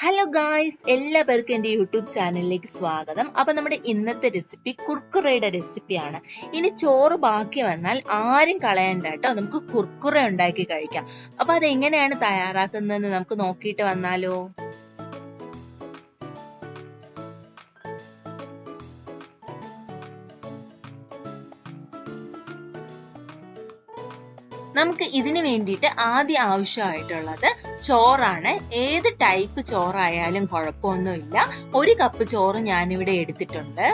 Hello guys, എല്ലാവർക്കും എൻ്റെ YouTube ചാനലിലേക്ക് സ്വാഗതം. അപ്പൊ നമ്മുടെ ഇന്നത്തെ റെസിപ്പി കുർക്കുറയുടെ റെസിപ്പിയാണ്. ഇനി ചോറ് ബാക്കി വന്നാൽ ആരും കളയണ്ട കേട്ടോ, നമുക്ക് കുർക്കുറ ഉണ്ടാക്കി കഴിക്കാം. അപ്പൊ അതെങ്ങനെയാണ് തയ്യാറാക്കുന്നതെന്ന് നമുക്ക് നോക്കിയിട്ട് വന്നാലോ. നമുക്ക് ഇതിന് വേണ്ടിയിട്ട് ആദ്യം ആവശ്യമായിട്ടുള്ളത് ചോറാണ്. ഏത് ടൈപ്പ് ചോറായാലും കുഴപ്പമൊന്നുമില്ല. 1 കപ്പ് ചോറ് ഞാനിവിടെ എടുത്തിട്ടുണ്ട്.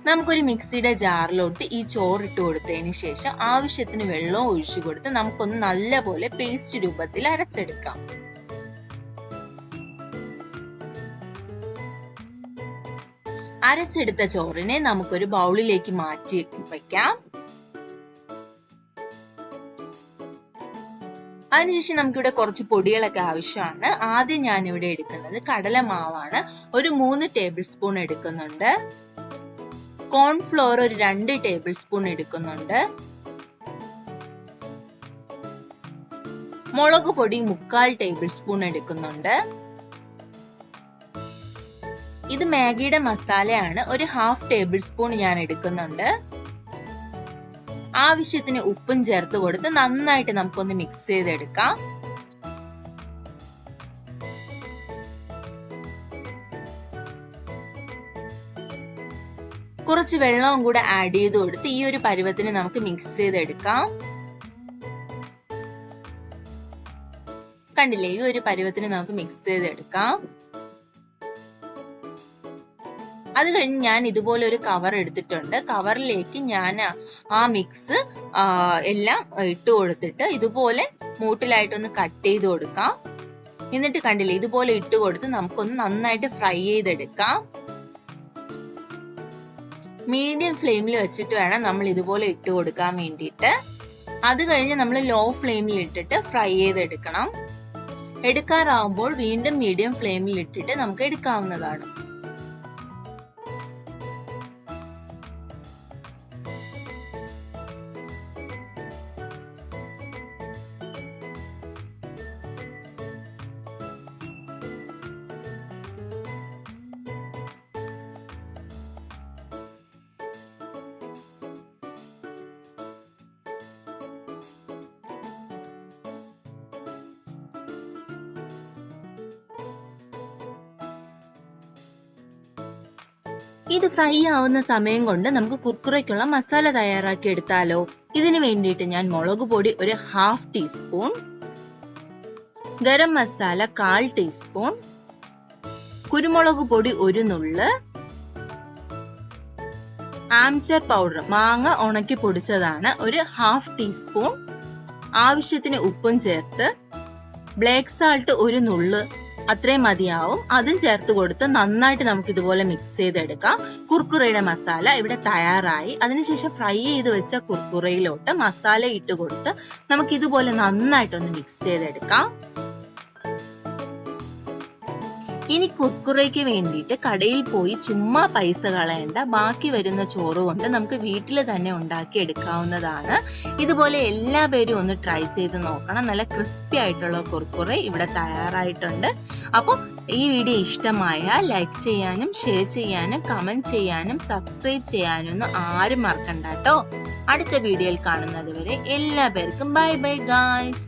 നമുക്കൊരു മിക്സിയുടെ ജാറിലോട്ട് ഈ ചോറ് ഇട്ട് കൊടുത്തതിന് ശേഷം ആവശ്യത്തിന് വെള്ളവും ഒഴിച്ചു കൊടുത്ത് നമുക്കൊന്ന് നല്ലപോലെ പേസ്റ്റ് രൂപത്തിൽ അരച്ചെടുക്കാം. അരച്ചെടുത്ത ചോറിനെ നമുക്കൊരു ബൗളിലേക്ക് മാറ്റി വെക്കാം. അതിനുശേഷം നമുക്കിവിടെ കുറച്ച് പൊടികളൊക്കെ ആവശ്യമാണ്. ആദ്യം ഞാനിവിടെ എടുക്കുന്നത് കടലമാവാണ്. ഒരു 3 ടേബിൾ സ്പൂൺ എടുക്കുന്നുണ്ട്. കോൺഫ്ലോർ ഒരു 2 ടേബിൾ സ്പൂൺ എടുക്കുന്നുണ്ട്. മുളക് പൊടി 3/4 ടേബിൾ സ്പൂൺ എടുക്കുന്നുണ്ട്. ഇത് മാഗിയുടെ മസാലയാണ്. ഒരു 1/2 ടേബിൾ സ്പൂൺ ഞാൻ എടുക്കുന്നുണ്ട്. ആവശ്യത്തിന് ഉപ്പും ചേർത്ത് കൊടുത്ത് നന്നായിട്ട് നമുക്കൊന്ന് മിക്സ് ചെയ്തെടുക്കാം. കുറച്ച് വെള്ളവും കൂടെ ആഡ് ചെയ്ത് കൊടുത്ത് ഈ ഒരു പരുവത്തിന് നമുക്ക് മിക്സ് ചെയ്തെടുക്കാം. കണ്ടില്ലേ, ഈ ഒരു പരുവത്തിന് നമുക്ക് മിക്സ് ചെയ്തെടുക്കാം. അത് കഴിഞ്ഞ് ഞാൻ ഇതുപോലെ ഒരു കവർ എടുത്തിട്ടുണ്ട്. കവറിലേക്ക് ഞാൻ ആ മിക്സ് എല്ലാം ഇട്ട് കൊടുത്തിട്ട് ഇതുപോലെ മൂട്ടിലായിട്ടൊന്ന് കട്ട് ചെയ്ത് കൊടുക്കാം. എന്നിട്ട് കണ്ടില്ലേ, ഇതുപോലെ ഇട്ട് കൊടുത്ത് നമുക്കൊന്ന് നന്നായിട്ട് ഫ്രൈ ചെയ്തെടുക്കാം. മീഡിയം ഫ്ലെയിമിൽ വെച്ചിട്ട് വേണം നമ്മൾ ഇതുപോലെ ഇട്ട് കൊടുക്കാൻ വേണ്ടിയിട്ട്. അത് കഴിഞ്ഞ് നമ്മൾ ലോ ഫ്ലെയിമിൽ ഇട്ടിട്ട് ഫ്രൈ ചെയ്തെടുക്കണം. എടുക്കാറാവുമ്പോൾ വീണ്ടും മീഡിയം ഫ്ലെയിമിൽ ഇട്ടിട്ട് നമുക്ക് എടുക്കാവുന്നതാണ്. ഇത് ഫ്രൈ ആവുന്ന സമയം കൊണ്ട് നമുക്ക് കുർക്കുറയ്ക്കുള്ള മസാല തയ്യാറാക്കി എടുത്താലോ. ഇതിനു വേണ്ടിയിട്ട് ഞാൻ മുളക് പൊടി ഒരു 1/2 ടീസ്പൂൺ, ഗരം മസാല 1/4 ടീസ്പൂൺ, കുരുമുളക് പൊടി 1 നുള്ള്, ആംചർ പൗഡർ മാങ്ങ ഉണക്കി പൊടിച്ചതാണ് ഒരു 1/2 ടീസ്പൂൺ, ആവശ്യത്തിന് ഉപ്പും ചേർത്ത് ബ്ലാക്ക് സാൾട്ട് 1 നുള്ള് അത്രയും മതിയാവും. അതും ചേർത്ത് കൊടുത്ത് നന്നായിട്ട് നമുക്ക് ഇതുപോലെ മിക്സ് ചെയ്തെടുക്കാം. കുർക്കുറയുടെ മസാല ഇവിടെ തയ്യാറായി. അതിനുശേഷം ഫ്രൈ ചെയ്ത് വെച്ച കുർക്കുറയിലോട്ട് മസാല ഇട്ട് കൊടുത്ത് നമുക്ക് ഇതുപോലെ നന്നായിട്ടൊന്ന് മിക്സ് ചെയ്തെടുക്കാം. ഇനി കുർക്കുറയ്ക്ക് വേണ്ടിയിട്ട് കടയിൽ പോയി ചുമ്മാ പൈസ കളയണ്ട. ബാക്കി വരുന്ന ചോറ് കൊണ്ട് നമുക്ക് വീട്ടിൽ തന്നെ ഉണ്ടാക്കി എടുക്കാവുന്നതാണ്. ഇതുപോലെ എല്ലാ പേരും ഒന്ന് ട്രൈ ചെയ്ത് നോക്കണം. നല്ല ക്രിസ്പി ആയിട്ടുള്ള കുർക്കുറ ഇവിടെ തയ്യാറായിട്ടുണ്ട്. അപ്പോൾ ഈ വീഡിയോ ഇഷ്ടമായാൽ ലൈക്ക് ചെയ്യാനും ഷെയർ ചെയ്യാനും കമന്റ് ചെയ്യാനും സബ്സ്ക്രൈബ് ചെയ്യാനും ഒന്നും ആരും മറക്കണ്ട കേട്ടോ. അടുത്ത വീഡിയോയിൽ കാണുന്നത് വരെ എല്ലാ പേർക്കും ബൈ ബൈ ഗായ്സ്.